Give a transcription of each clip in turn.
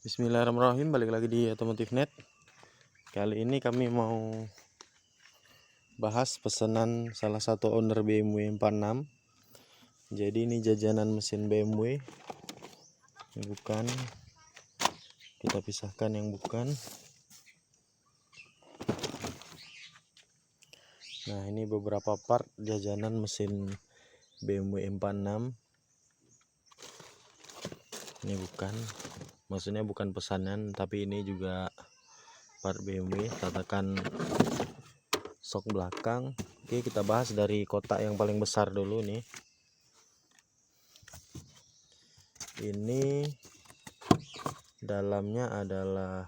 Bismillahirrahmanirrahim, balik lagi di Otomotif Net. Kali ini kami mau bahas pesanan salah satu owner BMW 46. Jadi ini jajanan mesin BMW. Ini bukan, kita pisahkan yang bukan. Nah, ini beberapa part jajanan mesin BMW 46. Ini bukan, maksudnya bukan pesanan, tapi ini juga part BMW, tatakan sok belakang. Oke, kita bahas dari kotak yang paling besar dulu nih. Ini dalamnya adalah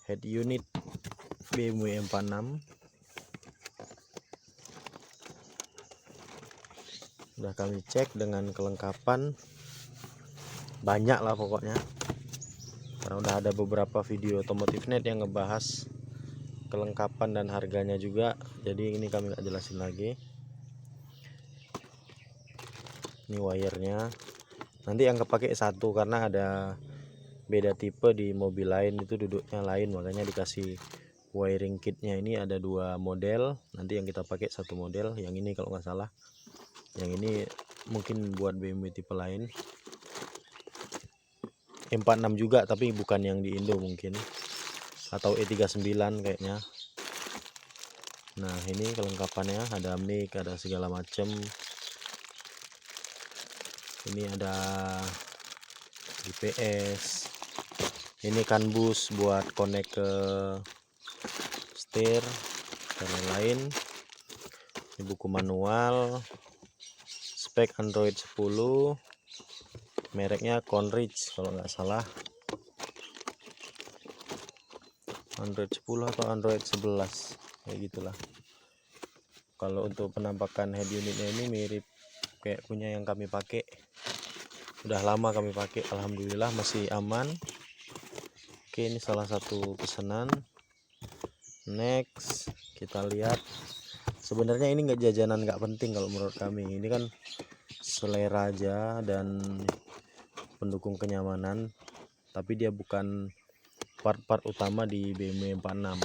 head unit BMW 46. Udah kami cek dengan kelengkapan, banyak lah pokoknya, karena udah ada beberapa video Otomotif Net yang ngebahas kelengkapan dan harganya juga, jadi ini kami nggak jelasin lagi. Ini wire-nya, nanti yang kepake satu karena ada beda tipe di mobil lain, itu duduknya lain, makanya dikasih wiring kitnya. Ini ada dua model, nanti yang kita pakai satu model, yang ini kalau nggak salah, yang ini mungkin buat BMW tipe lain, 46 juga tapi bukan yang di Indo mungkin, atau E39 kayaknya. Nah, ini kelengkapannya, ada mic, ada segala macam. Ini ada GPS, ini kan bus buat connect ke setir dan lain-lain. Ini buku manual, spek Android 10, mereknya Conridge kalau nggak salah, Android 10 atau Android 11 kayak gitulah. Kalau untuk penampakan head unitnya ini mirip kayak punya yang kami pakai, udah lama kami pakai, alhamdulillah masih aman. Oke, ini salah satu pesanan. Next kita lihat, sebenarnya ini nggak jajanan, nggak penting kalau menurut kami, ini kan selera aja dan pendukung kenyamanan, tapi dia bukan part-part utama di BMW 46,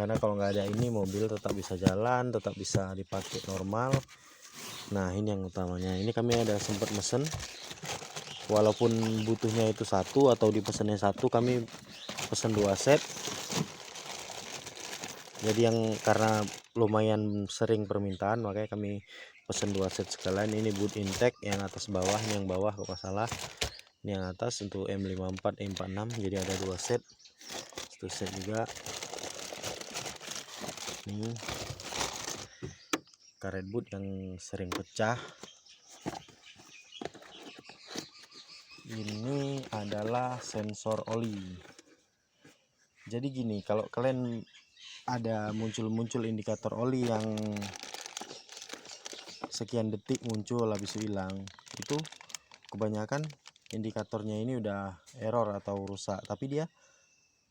karena kalau nggak ada ini mobil tetap bisa jalan, tetap bisa dipakai normal. Nah, ini yang utamanya. Ini kami ada sempat mesen, walaupun butuhnya itu satu atau dipesannya satu, kami pesen 2 set. Jadi yang karena lumayan sering permintaan, makanya kami pesen 2 set sekalian. Ini boot intake yang atas bawah, ini yang bawah kalau nggak salah, ini yang atas untuk M54 M46, jadi ada 2 set. Satu set juga. Ini karet boot yang sering pecah. Ini adalah sensor oli. Jadi gini, kalau kalian ada muncul indikator oli yang sekian detik muncul habis hilang, itu kebanyakan indikatornya ini udah error atau rusak. Tapi dia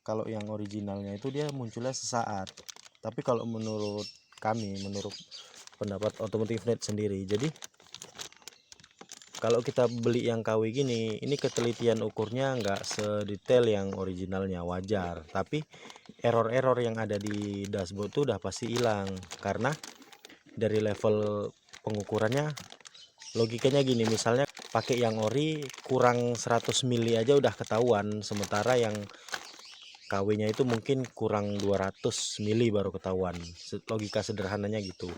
kalau yang originalnya itu dia munculnya sesaat. Tapi kalau menurut kami, menurut pendapat Otomotif Net sendiri, jadi kalau kita beli yang KW gini, ini ketelitian ukurnya nggak sedetail yang originalnya, wajar. Tapi error-error yang ada di dashboard itu udah pasti hilang, karena dari level pengukurannya, logikanya gini, misalnya pakai yang ori kurang 100 mili aja udah ketahuan, sementara yang KW-nya itu mungkin kurang 200 mili baru ketahuan. Logika sederhananya gitu.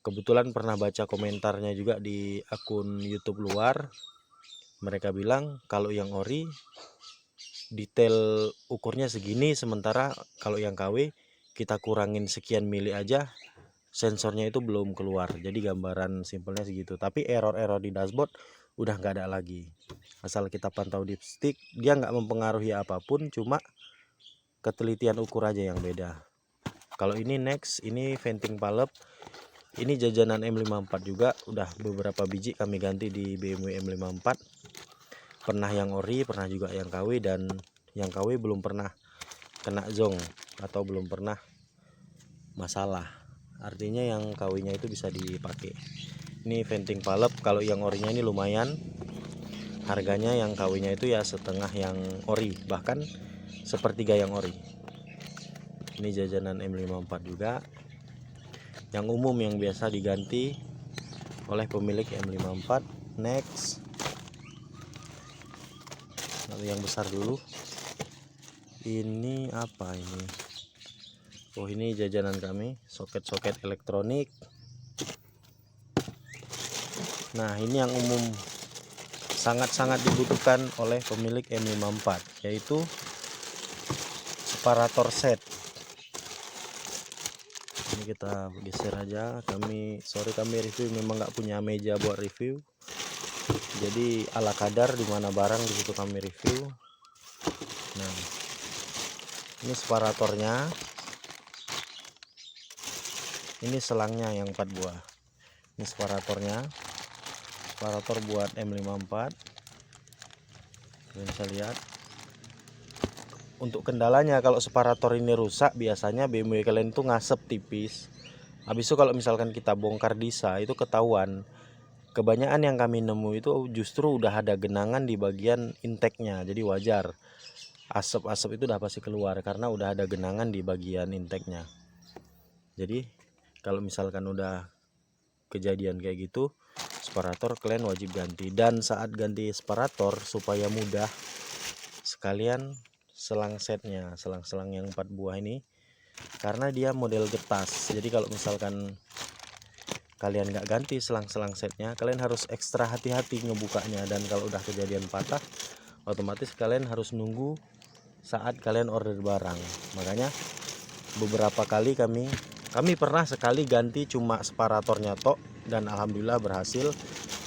Kebetulan pernah baca komentarnya juga di akun YouTube luar. Mereka bilang kalau yang ori detail ukurnya segini, sementara kalau yang KW kita kurangin sekian mili aja sensornya itu belum keluar. Jadi gambaran simpelnya segitu. Tapi error-error di dashboard udah nggak ada lagi. Asal kita pantau dipstick, dia nggak mempengaruhi apapun, cuma ketelitian ukur aja yang beda. Kalau ini next, ini venting valve. Ini jajanan M54 juga, udah beberapa biji kami ganti di BMW M54. Pernah yang ori, pernah juga yang KW, dan yang KW belum pernah kena zong atau belum pernah masalah. Artinya yang KW-nya itu bisa dipakai. Ini venting valve, kalau yang orinya ini lumayan. harganya yang KW-nya itu ya setengah yang ori, bahkan sepertiga yang ori. Ini jajanan M54 juga, yang umum yang biasa diganti oleh pemilik M54. Next, lalu yang besar dulu. Ini apa ini? Oh, ini jajanan kami, soket-soket elektronik. Nah, ini yang umum sangat-sangat dibutuhkan oleh pemilik M54, yaitu separator set. Ini kita geser aja. Kami review memang nggak punya meja buat review, jadi ala kadar dimana barang di situ kami review. Nah, ini separatornya, ini selangnya yang 4 buah. Ini separatornya, separator buat M54. Kalian bisa lihat. Untuk kendalanya kalau separator ini rusak, biasanya BMW kalian itu ngasep tipis. Habis itu kalau misalkan kita bongkar disa itu ketahuan. Kebanyakan yang kami nemu itu justru udah ada genangan di bagian intake-nya. Jadi wajar asap-asap itu udah pasti keluar karena udah ada genangan di bagian intake-nya. Jadi kalau misalkan udah kejadian kayak gitu, separator kalian wajib ganti. Dan saat ganti separator supaya mudah, sekalian selang setnya, selang-selang yang 4 buah ini, karena dia model getas. Jadi kalau misalkan kalian nggak ganti selang-selang setnya, kalian harus ekstra hati-hati ngebukanya. Dan kalau udah kejadian patah, otomatis kalian harus nunggu saat kalian order barang. Makanya beberapa kali kami pernah sekali ganti cuma separatornya tok, dan alhamdulillah berhasil.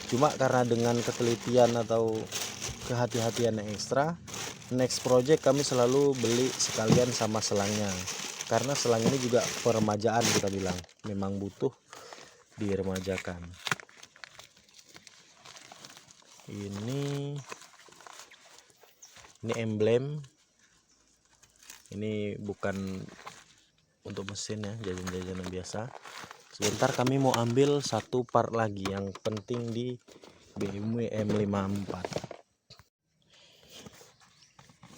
Cuma karena dengan ketelitian atau kehati-hatian yang ekstra, next project kami selalu beli sekalian sama selangnya, karena selang ini juga peremajaan, kita bilang memang butuh diremajakan. Ini emblem, ini bukan untuk mesin ya, jajan-jajanan biasa. Sebentar kami mau ambil satu part lagi yang penting di BMW M54.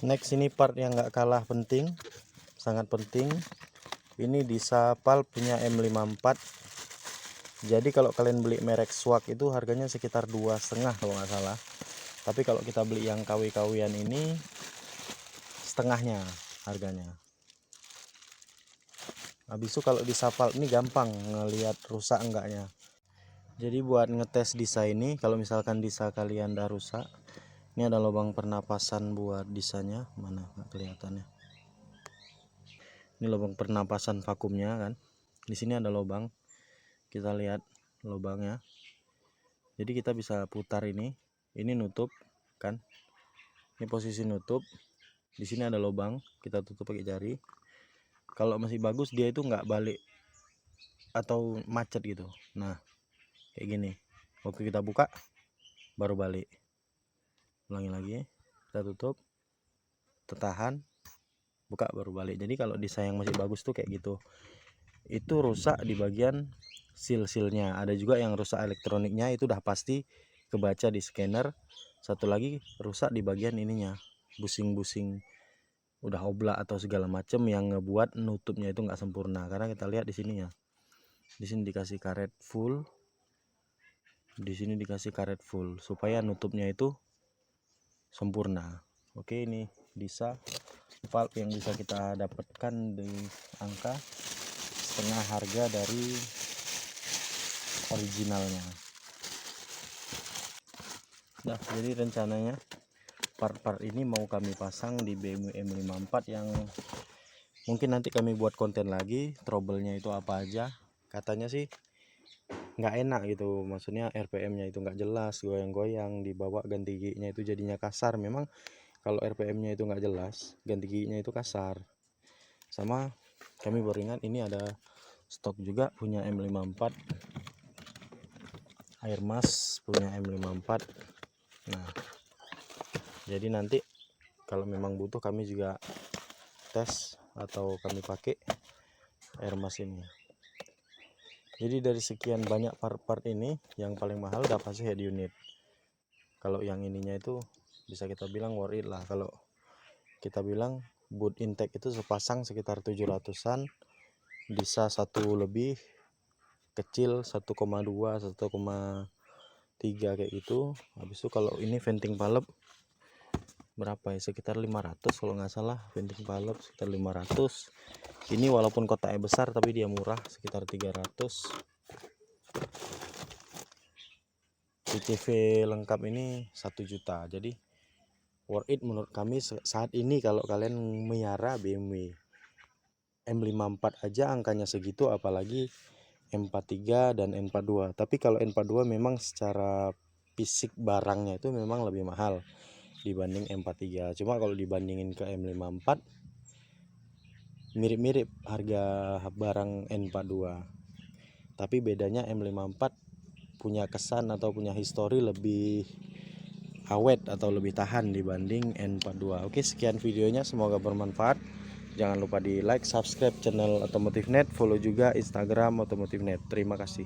Next, ini part yang gak kalah penting, sangat penting. Ini disa valve punya M54. Jadi kalau kalian beli merek Swag itu harganya sekitar 2,5 kalau nggak salah. Tapi kalau kita beli yang KW-KW-an ini setengahnya harganya. Habis itu kalau disa valve ini gampang ngelihat rusak enggaknya. Jadi buat ngetes disa ini, kalau misalkan disa kalian udah rusak, ini ada lubang pernapasan buat disanya, mana nggak kelihatannya. Ini lubang pernapasan vakumnya kan. Di sini ada lubang. Kita lihat lubangnya. Jadi kita bisa putar ini nutup kan. Ini posisi nutup. Di sini ada lubang, kita tutup pakai jari. Kalau masih bagus dia itu nggak balik atau macet gitu. Nah, kayak gini. Waktu kita buka baru balik. Ulangi lagi, kita tutup, tertahan, buka baru balik. Jadi kalau disa yang masih bagus tuh kayak gitu. Itu rusak di bagian seal-sealnya. Ada juga yang rusak elektroniknya, itu udah pasti kebaca di scanner. Satu lagi rusak di bagian ininya, busing-busing udah oblak atau segala macam yang ngebuat nutupnya itu nggak sempurna. Karena kita lihat di sini ya, di sini dikasih karet full, di sini dikasih karet full supaya nutupnya itu sempurna. Oke, ini disa valve yang bisa kita dapatkan di angka setengah harga dari originalnya. Nah, jadi rencananya part-part ini mau kami pasang di BMW M54 yang mungkin nanti kami buat konten lagi, trouble-nya itu apa aja. Katanya sih nggak enak gitu, maksudnya RPM-nya itu nggak jelas, goyang-goyang, dibawa ganti giginya itu jadinya kasar. Memang kalau RPM-nya itu nggak jelas, ganti giginya itu kasar. Sama kami baru ingat ini ada stok juga punya M54, Airmas punya M54. Nah, jadi nanti kalau memang butuh kami juga tes atau kami pakai Airmas ini. Jadi dari sekian banyak part-part ini yang paling mahal udah pasti head unit. Kalau yang ininya itu bisa kita bilang worth it lah. Kalau kita bilang boot intake itu sepasang sekitar 700-an, bisa satu lebih, kecil 1,2 1,3 kayak gitu. Habis itu kalau ini venting valve berapa ya, sekitar 500 kalau nggak salah, venting valve sekitar 500. Ini walaupun kotaknya besar tapi dia murah, sekitar 300. CCV lengkap ini 1 juta. Jadi worth it menurut kami saat ini kalau kalian melihara BMW M54 aja angkanya segitu, apalagi M43 dan N42. Tapi kalau N42 memang secara fisik barangnya itu memang lebih mahal dibanding M43. Cuma kalau dibandingin ke M54 mirip-mirip harga barang N42. Tapi bedanya M54 punya kesan atau punya histori lebih awet atau lebih tahan dibanding N42. Oke, sekian videonya, semoga bermanfaat. Jangan lupa di like, subscribe channel Otomotif Net, follow juga Instagram Otomotif Net. Terima kasih.